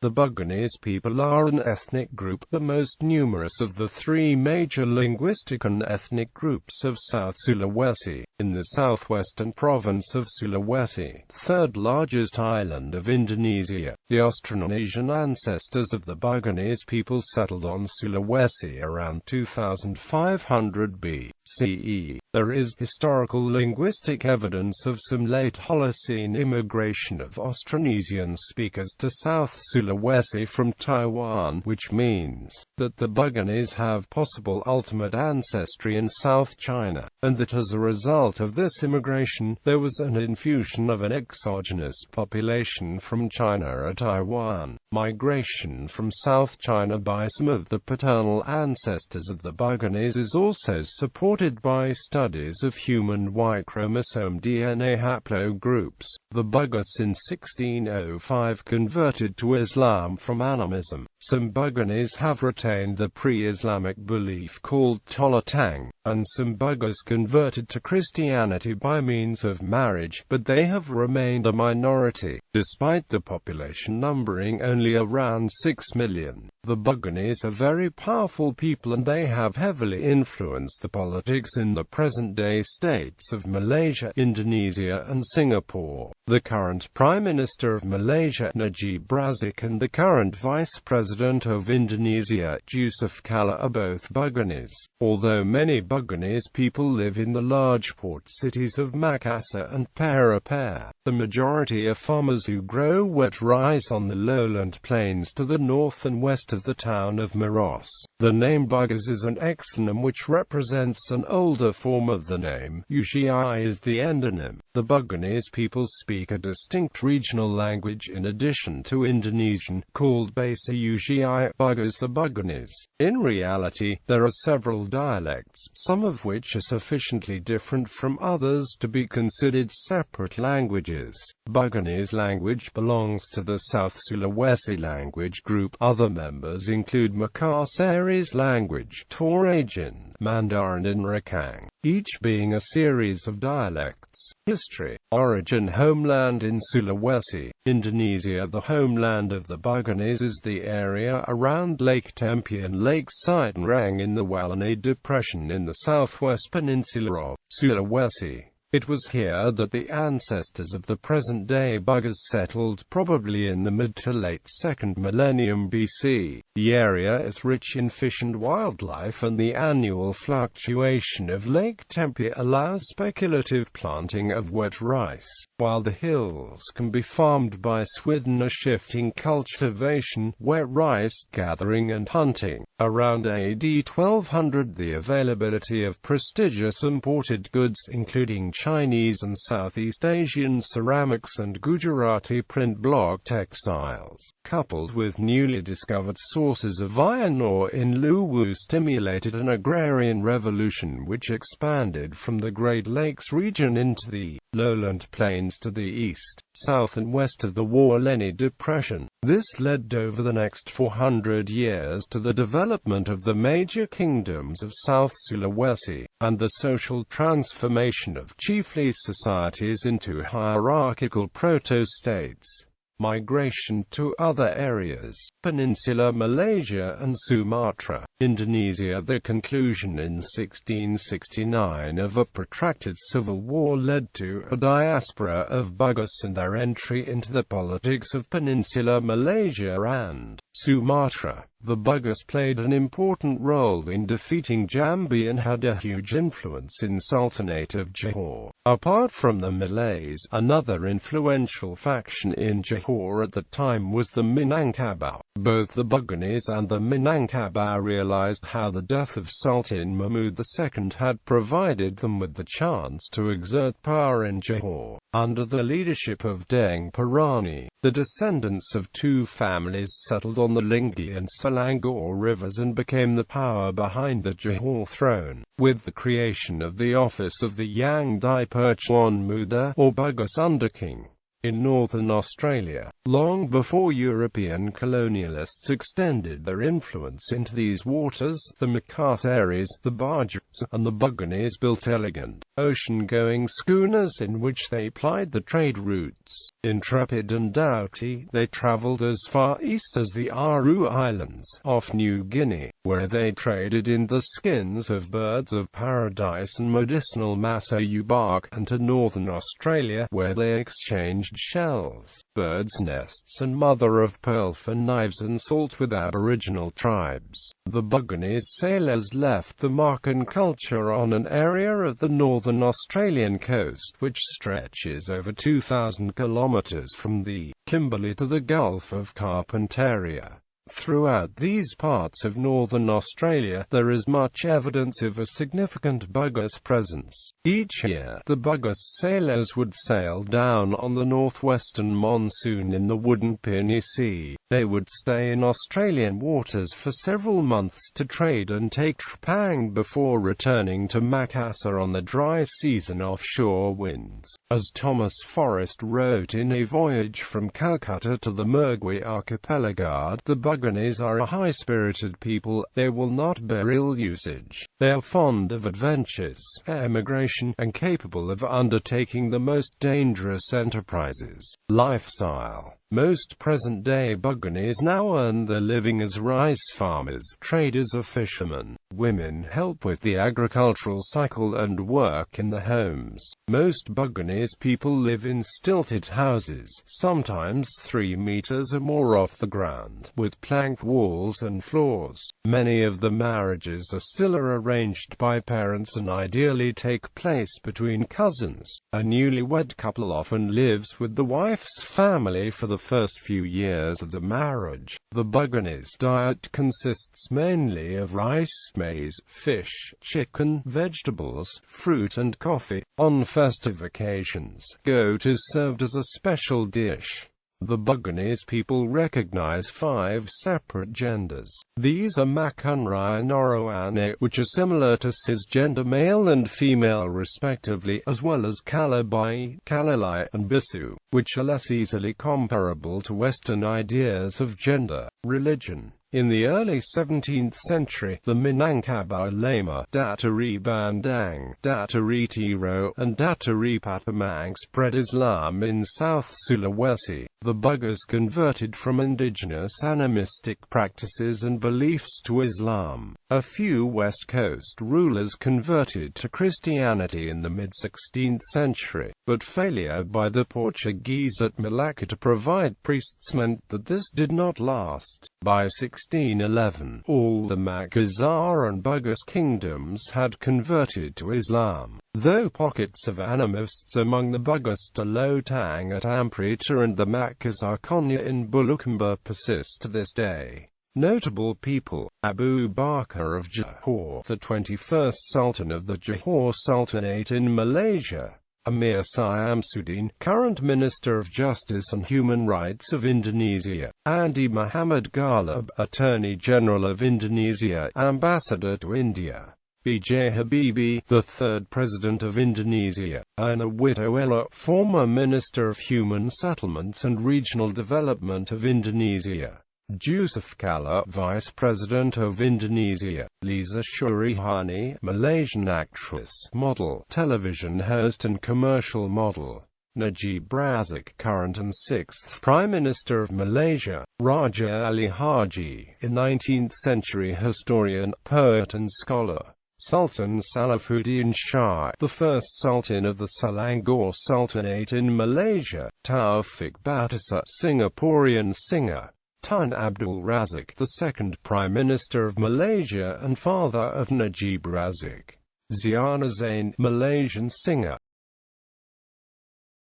The Buginese people are an ethnic group, the most numerous of the three major linguistic and ethnic groups of South Sulawesi, in the southwestern province of Sulawesi, third largest island of Indonesia. The Austronesian ancestors of the Buginese people settled on Sulawesi around 2500 B.C.E. There is historical linguistic evidence of some late Holocene immigration of Austronesian speakers to South Sulawesi from Taiwan, which means that the Buginese have possible ultimate ancestry in South China, and that as a result of this immigration, there was an infusion of an exogenous population from China or Taiwan. Migration from South China by some of the paternal ancestors of the Buginese is also supported by studies of human Y-chromosome DNA haplogroups. The Bugis in 1605 converted to Islam from Animism. Some Buginese have retained the pre-Islamic belief called Holocene, and some Bugis converted to Christianity by means of marriage, but they have remained a minority, despite the population numbering only around 6 million. The Buginese are very powerful people, and they have heavily influenced the politics in the present-day states of Malaysia, Indonesia and Singapore. The current Prime Minister of Malaysia, Najib Razak, and the current Vice President of Indonesia, Yusuf Kala, are both Buginese. Although many Buginese people live in the large port cities of Makassar and Parepare, the majority are farmers who grow wet rice on the lowland plains to the north and west of the town of Maros. The name Bugis is an exonym which represents an older form of the name. Ugi is the endonym. The Buginese people speak a distinct regional language in addition to Indonesian, called B.C.E.There, Bugis or Buginese. In reality, there are several dialects, some of which are sufficiently different from others to be considered separate languages. Buginese language belongs to the South Sulawesi language group. Other members include Makassarese language, Torajan, Mandarin and Rekang, each being a series of dialects. History. Origin. Homeland in Sulawesi, Indonesia. The homeland of the Buginese is the area around Lake Tempe and Lake Sidenrang in the Walani Depression in the southwest peninsula of Sulawesi. It was here that the ancestors of the present-day Bugis settled, probably in the mid to late 2nd millennium BC. The area is rich in fish and wildlife, and the annual fluctuation of Lake Tempe allows speculative planting of wet rice, while the hills can be farmed by Swidden, a shifting cultivation, wet rice gathering and hunting. Around AD 1200, the availability of prestigious imported goods, including Chinese and Southeast Asian ceramics and Gujarati print block textiles, coupled with newly discovered sources of iron ore in Luwu, stimulated an agrarian revolution which expanded from the Great Lakes region into the lowland plains to the east, south and west of the Walani Depression. This led over the next 400 years to the development of the major kingdoms of South Sulawesi, and the social transformation of chiefly societies into hierarchical proto-states. Migration to other areas. Peninsular Malaysia and Sumatra, Indonesia. The conclusion in 1669 of a protracted civil war led to a diaspora of Bugis and their entry into the politics of Peninsular Malaysia and Sumatra. The Bugis played an important role in defeating Jambi and had a huge influence in Sultanate of Johor. Apart from the Malays, another influential faction in Johor at the time was the Minangkabau. Both the Buginese and the Minangkabau realized how the death of Sultan Mahmud II had provided them with the chance to exert power in Johor. Under the leadership of Deng Parani, the descendants of two families settled on the Linggi and Selangor rivers and became the power behind the Johor throne, with the creation of the office of the Yang Di-Pertuan Muda, or Bugis Underking, in northern Australia. Long before European colonialists extended their influence into these waters, the Makassarese, the Bajus, and the Buginese built elegant, ocean-going schooners in which they plied the trade routes. Intrepid and doughty, they traveled as far east as the Aru Islands, off New Guinea, where they traded in the skins of birds of paradise and medicinal masayu bark, and to northern Australia, where they exchanged shells, birds' nests and mother-of-pearl for knives and salt with Aboriginal tribes. The Buginese sailors left the Markan culture on an area of the northern Australian coast which stretches over 2,000 kilometres from the Kimberley to the Gulf of Carpentaria. Throughout these parts of northern Australia, there is much evidence of a significant Bugis presence. Each year, the Bugis sailors would sail down on the northwestern monsoon in the wooden Piney Sea. They would stay in Australian waters for several months to trade and take trepang before returning to Makassar on the dry season offshore winds. As Thomas Forrest wrote in A Voyage from Calcutta to the Mergui Archipelago, the Buginese are a high-spirited people. They will not bear ill usage. They are fond of adventures, emigration, and capable of undertaking the most dangerous enterprises. Lifestyle. Most present-day Buginese now earn their living as rice farmers, traders or fishermen. Women help with the agricultural cycle and work in the homes. Most Buginese people live in stilted houses, sometimes 3 meters or more off the ground, with plank walls and floors. Many of the marriages are still arranged by parents and ideally take place between cousins. A newlywed couple often lives with the wife's family for the first few years of the marriage. The Buginess diet consists mainly of rice, maize, fish, chicken, vegetables, fruit and coffee. On festive occasions, goat is served as a special dish. The Buginese people recognize 5 separate genders. These are Makunrai and Oroane, which are similar to cisgender male and female respectively, as well as Kalabai, Kalalai, and Bisu, which are less easily comparable to Western ideas of gender. Religion. In the early 17th century, the Minangkabau Lama, Datari Bandang, Datari Tiro, and Datari Papamang spread Islam in South Sulawesi. The Bugis converted from indigenous animistic practices and beliefs to Islam. A few West Coast rulers converted to Christianity in the mid-16th century, but failure by the Portuguese at Malacca to provide priests meant that this did not last. By 1611, all the Makassar and Bugis kingdoms had converted to Islam, though pockets of animists among the Bugis-Telotang at Amprita and the Makassar Konya in Bulukumba persist to this day. Notable people: Abu Bakr of Johor, the 21st Sultan of the Johor Sultanate in Malaysia. Amir Syamsuddin, current Minister of Justice and Human Rights of Indonesia. Andi Muhammad Ghalib, Attorney General of Indonesia, Ambassador to India. B.J. Habibie, the 3rd President of Indonesia. Ana Witoela, former Minister of Human Settlements and Regional Development of Indonesia. Jusuf Kalla, Vice President of Indonesia. Liza Shurihani, Malaysian actress, model, television host and commercial model. Najib Razak, current and 6th Prime Minister of Malaysia. Raja Ali Haji, a 19th-century historian, poet and scholar. Sultan Salafuddin Shah, the 1st Sultan of the Selangor Sultanate in Malaysia. Taufik Batisah, Singaporean singer. Tun Abdul Razak, the 2nd Prime Minister of Malaysia and father of Najib Razak. Ziana Zain, Malaysian singer.